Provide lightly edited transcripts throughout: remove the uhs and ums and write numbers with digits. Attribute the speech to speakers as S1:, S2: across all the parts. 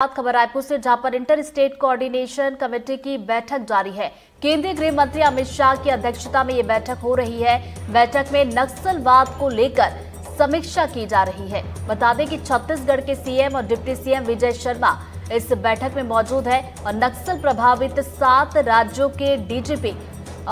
S1: खबर रायपुर से, जहां पर इंटर स्टेट कोऑर्डिनेशन कमेटी की बैठक जारी है। केंद्रीय गृह मंत्री अमित शाह की अध्यक्षता में ये बैठक हो रही है। बैठक में नक्सलवाद को लेकर समीक्षा की जा रही है। बता दें कि छत्तीसगढ़ के सीएम और डिप्टी सीएम विजय शर्मा इस बैठक में मौजूद है और नक्सल प्रभावित 7 राज्यों के डीजीपी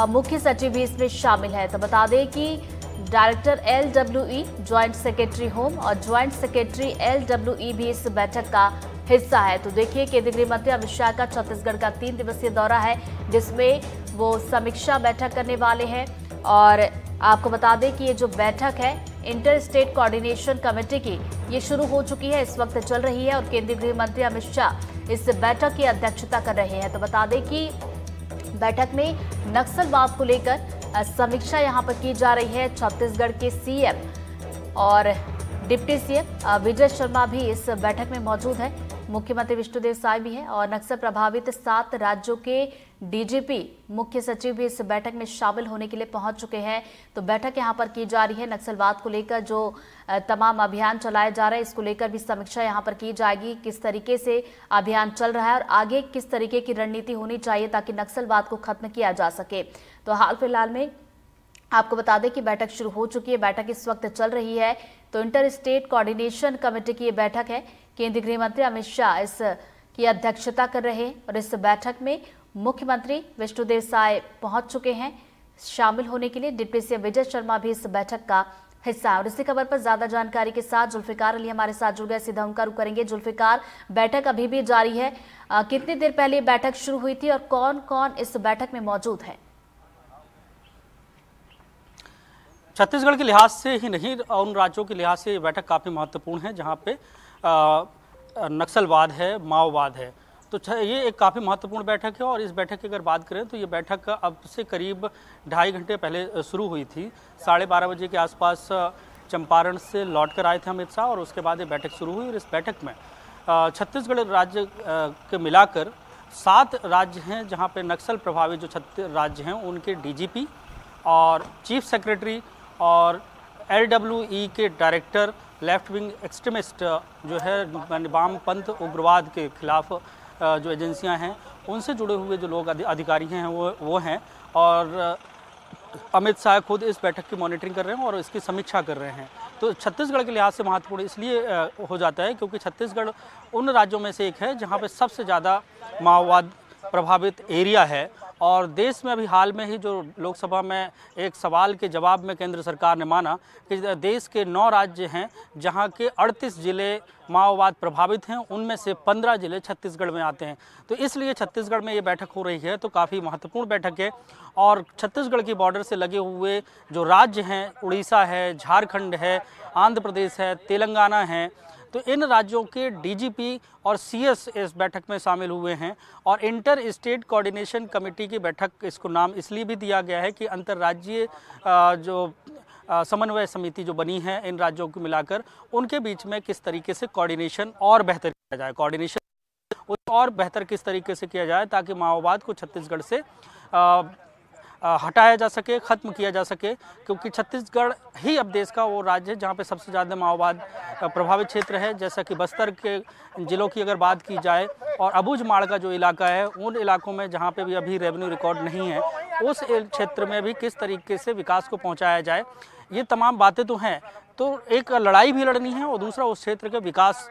S1: मुख्य सचिव भी इसमें शामिल है। तो बता दें कि director LWE, joint secretary home और ज्वाइंट सेक्रेटरी LWE भी इस बैठक का हिस्सा है। तो देखिए, केंद्रीय गृह मंत्री अमित शाह का छत्तीसगढ़ का 3 दिवसीय दौरा है, जिसमें वो समीक्षा बैठक करने वाले हैं। और आपको बता दें कि ये जो बैठक है इंटर स्टेट कोऑर्डिनेशन कमेटी की, ये शुरू हो चुकी है, इस वक्त चल रही है और केंद्रीय गृह मंत्री अमित शाह इस बैठक की अध्यक्षता कर रहे हैं। तो बता दें कि बैठक में नक्सलवाद को लेकर समीक्षा यहां पर की जा रही है। छत्तीसगढ़ के सीएम और डिप्टी सीएम विजय शर्मा भी इस बैठक में मौजूद है। मुख्यमंत्री विष्णुदेव साय भी है और नक्सल प्रभावित 7 राज्यों के डीजीपी मुख्य सचिव भी इस बैठक में शामिल होने के लिए पहुंच चुके हैं। तो बैठक यहां पर की जा रही है। नक्सलवाद को लेकर जो तमाम अभियान चलाए जा रहे हैं, इसको लेकर भी समीक्षा यहां पर की जाएगी। किस तरीके से अभियान चल रहा है और आगे किस तरीके की रणनीति होनी चाहिए ताकि नक्सलवाद को खत्म किया जा सके। तो हाल फिलहाल में आपको बता दें कि बैठक शुरू हो चुकी है, बैठक इस वक्त चल रही है। तो इंटर स्टेट कोऑर्डिनेशन कमेटी की ये बैठक है। केंद्रीय गृह मंत्री अमित शाह इस की अध्यक्षता कर रहे हैं और इस बैठक में मुख्यमंत्री विष्णुदेव साय पहुंच चुके हैं शामिल होने के लिए। डिप्टी सीएम विजय शर्मा भी इस बैठक का हिस्सा है। और इसी खबर पर ज्यादा जानकारी के साथ जुल्फिकार अली हमारे साथ जुड़ गए, सीधा उनका रुख करेंगे। जुल्फिकार, बैठक अभी भी जारी है, कितनी देर पहले बैठक शुरू हुई थी और कौन कौन इस बैठक में मौजूद है?
S2: छत्तीसगढ़ के लिहाज से ही नहीं, उन राज्यों के लिहाज से ये बैठक काफ़ी महत्वपूर्ण है जहाँ पे नक्सलवाद है, माओवाद है। तो ये एक काफ़ी महत्वपूर्ण बैठक है। और इस बैठक की अगर बात करें तो ये बैठक अब से करीब 2.5 घंटे पहले शुरू हुई थी। 12:30 बजे के आसपास चंपारण से लौट कर आए थे अमित शाह और उसके बाद ये बैठक शुरू हुई। और इस बैठक में छत्तीसगढ़ राज्य के मिलाकर 7 राज्य हैं जहाँ पे नक्सल प्रभावित जो राज्य हैं उनके डीजीपी और चीफ सेक्रेटरी और LWE के डायरेक्टर, लेफ्ट विंग एक्सट्रीमिस्ट जो है वामपंथ उग्रवाद के खिलाफ जो एजेंसियां हैं उनसे जुड़े हुए जो लोग अधिकारी हैं वो हैं। और अमित शाह खुद इस बैठक की मॉनिटरिंग कर रहे हैं और इसकी समीक्षा कर रहे हैं। तो छत्तीसगढ़ के लिहाज से महत्वपूर्ण इसलिए हो जाता है क्योंकि छत्तीसगढ़ उन राज्यों में से एक है जहाँ पे सबसे ज़्यादा माओवाद प्रभावित एरिया है। और देश में अभी हाल में ही जो लोकसभा में एक सवाल के जवाब में केंद्र सरकार ने माना कि देश के 9 राज्य हैं जहां के 38 जिले माओवाद प्रभावित हैं, उनमें से 15 जिले छत्तीसगढ़ में आते हैं। तो इसलिए छत्तीसगढ़ में ये बैठक हो रही है, तो काफ़ी महत्वपूर्ण बैठक है। और छत्तीसगढ़ की बॉर्डर से लगे हुए जो राज्य हैं, उड़ीसा है, झारखंड है, आंध्र प्रदेश है, तेलंगाना है, तो इन राज्यों के डीजीपी और CS इस बैठक में शामिल हुए हैं। और इंटर स्टेट कोऑर्डिनेशन कमेटी की बैठक, इसको नाम इसलिए भी दिया गया है कि अंतर्राज्यीय जो समन्वय समिति जो बनी है इन राज्यों को मिलाकर, उनके बीच में किस तरीके से कोऑर्डिनेशन और बेहतर किया जाए, कोऑर्डिनेशन और बेहतर किस तरीके से किया जाए ताकि माओवाद को छत्तीसगढ़ से हटाया जा सके, ख़त्म किया जा सके। क्योंकि छत्तीसगढ़ ही अब देश का वो राज्य है जहाँ पे सबसे ज़्यादा माओवाद प्रभावित क्षेत्र है। जैसा कि बस्तर के ज़िलों की अगर बात की जाए और अबूझमाड़ का जो इलाका है, उन इलाकों में जहाँ पे भी अभी रेवेन्यू रिकॉर्ड नहीं है, उस क्षेत्र में भी किस तरीके से विकास को पहुँचाया जाए, ये तमाम बातें तो हैं। तो एक लड़ाई भी लड़नी है और दूसरा उस क्षेत्र के विकास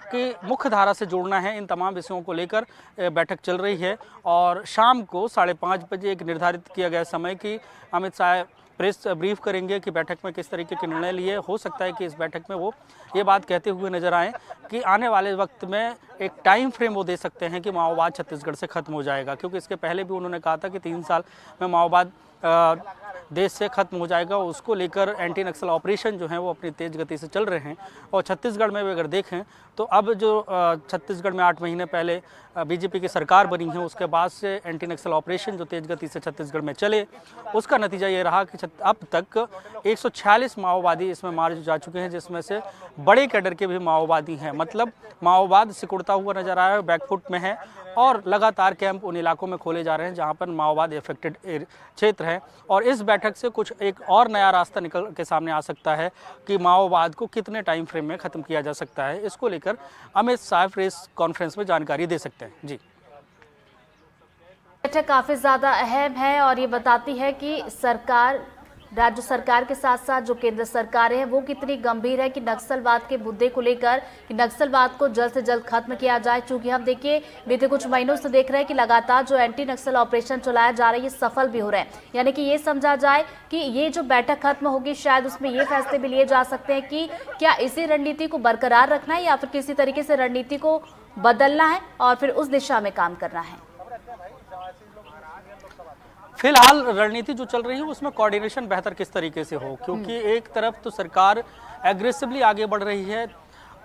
S2: की मुख्य धारा से जोड़ना है। इन तमाम विषयों को लेकर बैठक चल रही है। और शाम को 5:30 बजे एक निर्धारित किया गया समय कि अमित शाह प्रेस ब्रीफ करेंगे कि बैठक में किस तरीके के निर्णय लिए। हो सकता है कि इस बैठक में वो ये बात कहते हुए नजर आए कि आने वाले वक्त में एक टाइम फ्रेम वो दे सकते हैं कि माओवाद छत्तीसगढ़ से खत्म हो जाएगा। क्योंकि इसके पहले भी उन्होंने कहा था कि 3 साल में माओवाद देश से खत्म हो जाएगा। उसको लेकर एंटी नक्सल ऑपरेशन जो है वो अपनी तेज़ गति से चल रहे हैं। और छत्तीसगढ़ में भी अगर देखें तो अब जो छत्तीसगढ़ में 8 महीने पहले बीजेपी की सरकार बनी है, उसके बाद से एंटी नक्सल ऑपरेशन जो तेज़ गति से छत्तीसगढ़ में चले, उसका नतीजा ये रहा कि अब तक 146 माओवादी इसमें मारे जा चुके हैं, जिसमें से बड़े कैडर के भी माओवादी हैं। मतलब माओवाद सिकुड़ता हुआ नजर आ रहा है, बैकफुट में है। और लगातार कैंप उन इलाकों में खोले जा रहे हैं जहाँ पर माओवाद इफेक्टेड क्षेत्र है। और इस बैठक बैठक से कुछ एक और नया रास्ता निकल के सामने आ सकता है कि माओवाद को कितने टाइम फ्रेम में खत्म किया जा सकता है। इसको लेकर अमित शाह प्रेस कॉन्फ्रेंस में जानकारी दे सकते हैं। जी,
S1: बैठक काफी ज्यादा अहम है और ये बताती है कि सरकार, राज्य सरकार के साथ साथ जो केंद्र सरकार है वो कितनी गंभीर है कि नक्सलवाद के मुद्दे को लेकर, कि नक्सलवाद को जल्द से जल्द खत्म किया जाए। क्योंकि हम देखिए बीते कुछ महीनों से देख रहे हैं कि लगातार जो एंटी नक्सल ऑपरेशन चलाया जा रहा है ये सफल भी हो रहे हैं। यानी कि ये समझा जाए कि ये जो बैठक खत्म होगी शायद उसमें ये फैसले भी लिए जा सकते हैं कि क्या इसी रणनीति को बरकरार रखना है या फिर किसी तरीके से रणनीति को बदलना है और फिर उस दिशा में काम करना है।
S2: फिलहाल रणनीति जो चल रही है उसमें कोऑर्डिनेशन बेहतर किस तरीके से हो, क्योंकि एक तरफ तो सरकार एग्रेसिवली आगे बढ़ रही है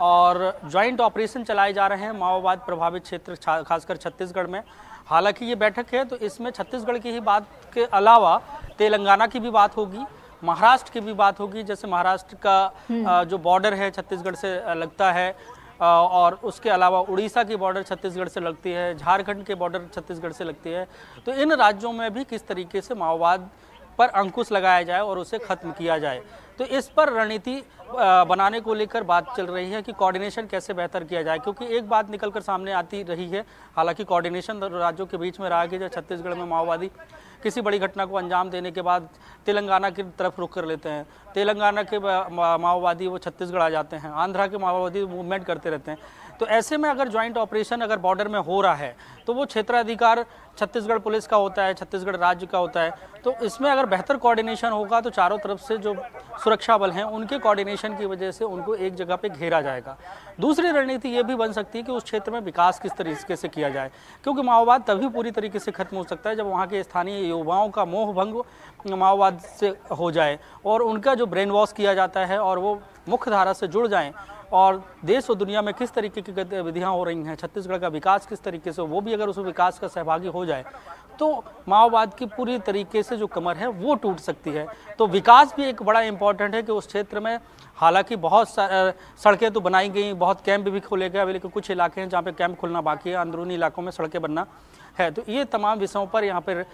S2: और ज्वाइंट ऑपरेशन चलाए जा रहे हैं माओवाद प्रभावित क्षेत्र खासकर छत्तीसगढ़ में। हालांकि ये बैठक है तो इसमें छत्तीसगढ़ की ही बात के अलावा तेलंगाना की भी बात होगी, महाराष्ट्र की भी बात होगी। जैसे महाराष्ट्र का जो बॉर्डर है छत्तीसगढ़ से लगता है और उसके अलावा उड़ीसा की बॉर्डर छत्तीसगढ़ से लगती है, झारखंड के बॉर्डर छत्तीसगढ़ से लगती है। तो इन राज्यों में भी किस तरीके से माओवाद पर अंकुश लगाया जाए और उसे खत्म किया जाए, तो इस पर रणनीति बनाने को लेकर बात चल रही है कि कोऑर्डिनेशन कैसे बेहतर किया जाए। क्योंकि एक बात निकलकर सामने आती रही है, हालांकि कोऑर्डिनेशन राज्यों के बीच में रहा कि जब छत्तीसगढ़ में माओवादी किसी बड़ी घटना को अंजाम देने के बाद तेलंगाना की तरफ रुख कर लेते हैं, तेलंगाना के माओवादी वो छत्तीसगढ़ आ जाते हैं, आंध्रा के माओवादी मूवमेंट करते रहते हैं। तो ऐसे में अगर ज्वाइंट ऑपरेशन अगर बॉर्डर में हो रहा है तो वो क्षेत्राधिकार छत्तीसगढ़ पुलिस का होता है, छत्तीसगढ़ राज्य का होता है। तो इसमें अगर बेहतर कोऑर्डिनेशन होगा तो चारों तरफ से जो सुरक्षा बल हैं उनके कोऑर्डिनेशन की वजह से उनको एक जगह पे घेरा जाएगा। दूसरी रणनीति ये भी बन सकती है कि उस क्षेत्र में विकास किस तरीके से किया जाए, क्योंकि माओवाद तभी पूरी तरीके से खत्म हो सकता है जब वहाँ के स्थानीय युवाओं का मोह भंग माओवाद से हो जाए और उनका जो ब्रेन वॉश किया जाता है और वो मुख्य धारा से जुड़ जाएं और देश और दुनिया में किस तरीके की गतिविधियां हो रही हैं, छत्तीसगढ़ का विकास किस तरीके से, वो भी अगर उस विकास का सहभागी हो जाए तो माओवाद की पूरी तरीके से जो कमर है वो टूट सकती है। तो विकास भी एक बड़ा इम्पॉर्टेंट है कि उस क्षेत्र में हालांकि बहुत सड़कें तो बनाई गई, बहुत कैंप भी खोले गए, लेकिन कुछ इलाके हैं जहाँ पे कैंप खुलना बाकी है, अंदरूनी इलाकों में सड़कें बनना है। तो ये तमाम विषयों पर यहाँ पर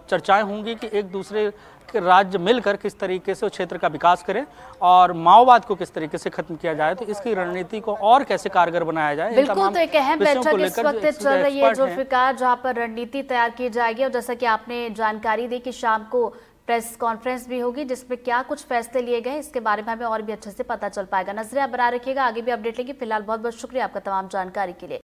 S2: चर्चाएं होंगी कि एक दूसरे के राज्य मिलकर किस तरीके से उस क्षेत्र का विकास करें और माओवाद को किस तरीके से खत्म किया जाए, तो इसकी रणनीति को और कैसे कारगर बनाया जाए।
S1: बिल्कुल, तो एक अहम बैठक इस वक्त चल रही है जुल्फिकार, जहाँ पर रणनीति तैयार की जाएगी और जैसा कि आपने जानकारी दी कि शाम को प्रेस कॉन्फ्रेंस भी होगी जिसमें क्या कुछ फैसले लिए गए इसके बारे में हमें और भी अच्छे से पता चल पाएगा। नजरें आप बना रखिएगा, आगे भी अपडेट लेंगे। फिलहाल बहुत बहुत शुक्रिया आपका तमाम जानकारी के लिए।